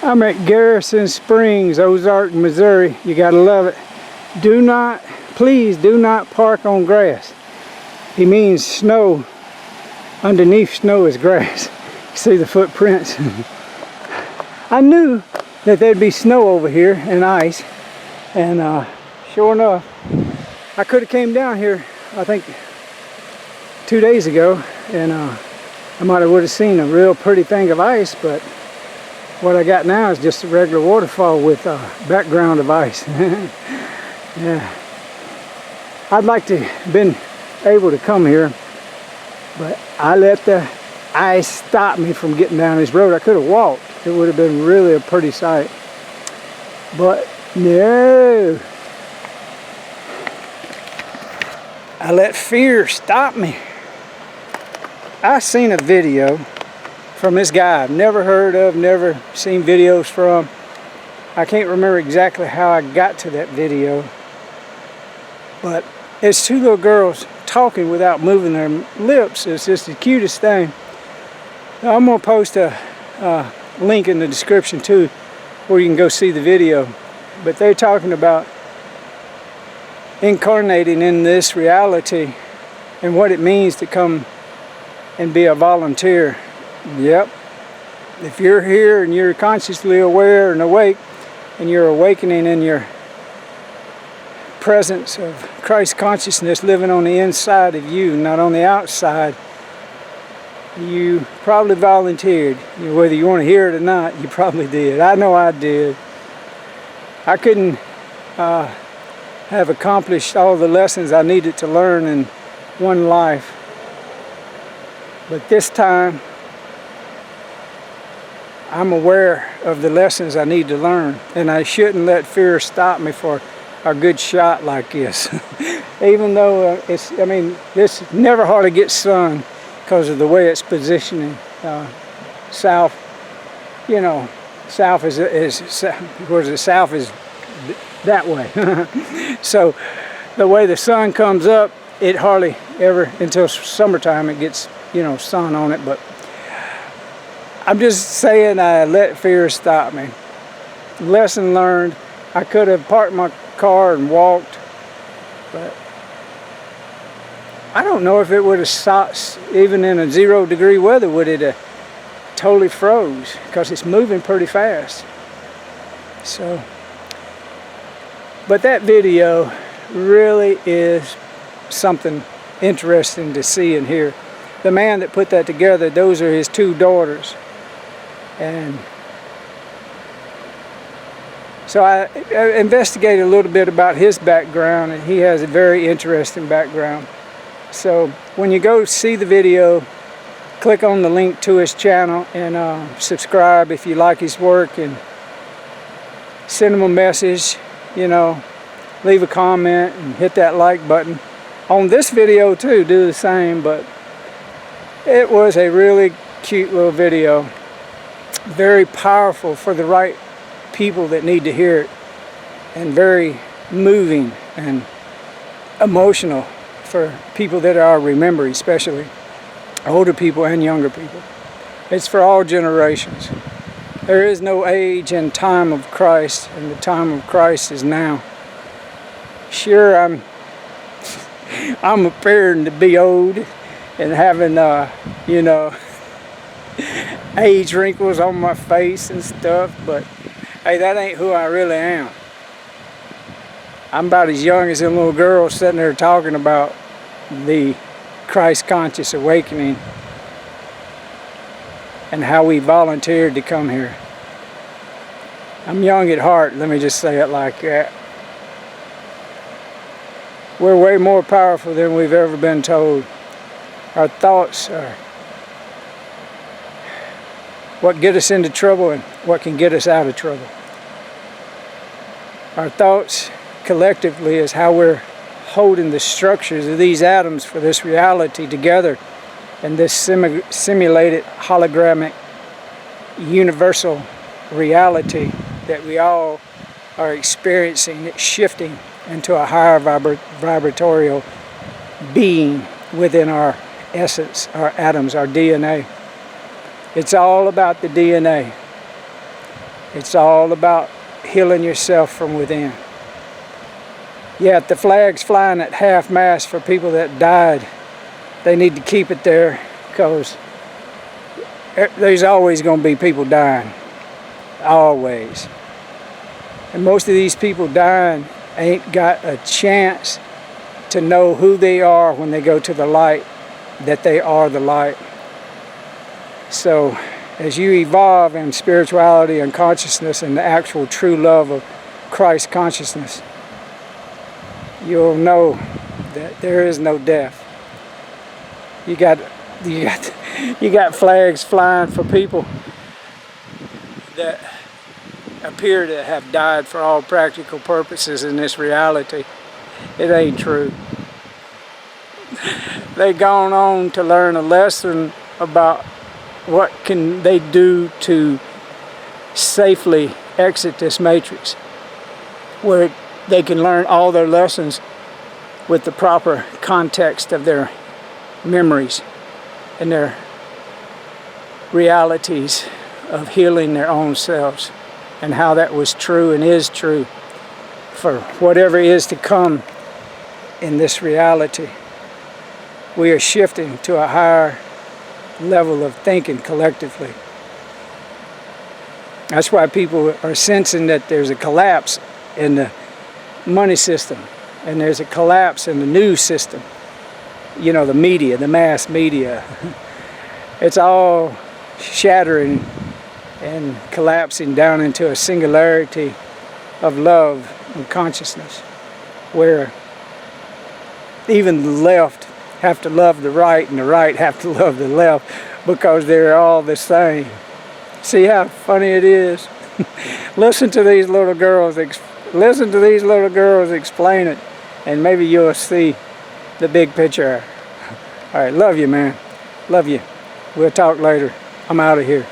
I'm at Garrison Springs, Ozark, Missouri. You gotta love it. Do not, please do not park on grass. He means snow. Underneath snow is grass. You see the footprints? I knew that there'd be snow over here and ice, and sure enough, I could have came down here, I think 2 days ago, and I might have would have seen a real pretty thing of ice, but what I got now is just a regular waterfall with a background of ice. Yeah, I'd like to have been able to come here, but I let the ice stop me from getting down this road. I could have walked. It would have been really a pretty sight, but no. I let fear stop me. I seen a video from this guy I've never heard of, never seen videos from. I can't remember exactly how I got to that video, but it's two little girls talking without moving their lips. It's just the cutest thing. I'm gonna post a link in the description too, where you can go see the video. But they're talking about incarnating in this reality and what it means to come and be a volunteer. Yep. If you're here and you're consciously aware and awake, and you're awakening in your presence of Christ consciousness living on the inside of you, not on the outside, you probably volunteered. Whether you want to hear it or not, you probably did. I know I did. I couldn't have accomplished all the lessons I needed to learn in one life. But this time, I'm aware of the lessons I need to learn, and I shouldn't let fear stop me for a good shot like this. Even though this never hardly gets sun because of the way it's positioning. South, you know, south is whereas the south is that way. So the way the sun comes up, it hardly ever, until summertime, it gets, you know, sun on it. But I'm just saying, I let fear stop me. Lesson learned. I could have parked my car and walked, but I don't know if it would have stopped, even in a 0-degree weather, would it have totally froze, because it's moving pretty fast. So, but that video really is something interesting to see and hear. The man that put that together, those are his two daughters. And so I investigated a little bit about his background, and he has a very interesting background. So when you go see the video, click on the link to his channel and subscribe if you like his work, and send him a message, you know, leave a comment and hit that like button. On this video too, do the same. But it was a really cute little video. Very powerful for the right people that need to hear it, and very moving and emotional for people that are remembering, especially older people and younger people. It's for all generations. There is no age and time of Christ, and the time of Christ is now. Sure, I'm appearing to be old and having you know, age wrinkles on my face and stuff, but hey, that ain't who I really am. I'm about as young as a little girl sitting there talking about the Christ conscious awakening and how we volunteered to come here. I'm young at heart, let me just say it like that. We're way more powerful than we've ever been told. Our thoughts are what get us into trouble and what can get us out of trouble. Our thoughts collectively is how we're holding the structures of these atoms for this reality together in this simulated hologramic universal reality that we all are experiencing. It's shifting into a higher vibratorial being within our essence, our atoms, our DNA. It's all about the DNA. It's all about healing yourself from within. Yeah, if the flag's flying at half-mast for people that died, they need to keep it there, because there's always going to be people dying. Always. And most of these people dying ain't got a chance to know who they are when they go to the light, that they are the light. So as you evolve in spirituality and consciousness and the actual true love of Christ consciousness, you'll know that there is no death. You got flags flying for people that appear to have died for all practical purposes in this reality. It ain't true. They gone on to learn a lesson about what can they do to safely exit this matrix, where they can learn all their lessons with the proper context of their memories and their realities of healing their own selves, and how that was true and is true for whatever is to come in this reality. We are shifting to a higher level of thinking collectively. That's why people are sensing that there's a collapse in the money system, and there's a collapse in the news system. You know, the media, the mass media. It's all shattering and collapsing down into a singularity of love and consciousness, where even the left have to love the right and the right have to love the left, because they're all the same. See how funny it is? Listen to these little girls explain it, and maybe you'll see the big picture. All right, love you, man. Love you. We'll talk later. I'm out of here.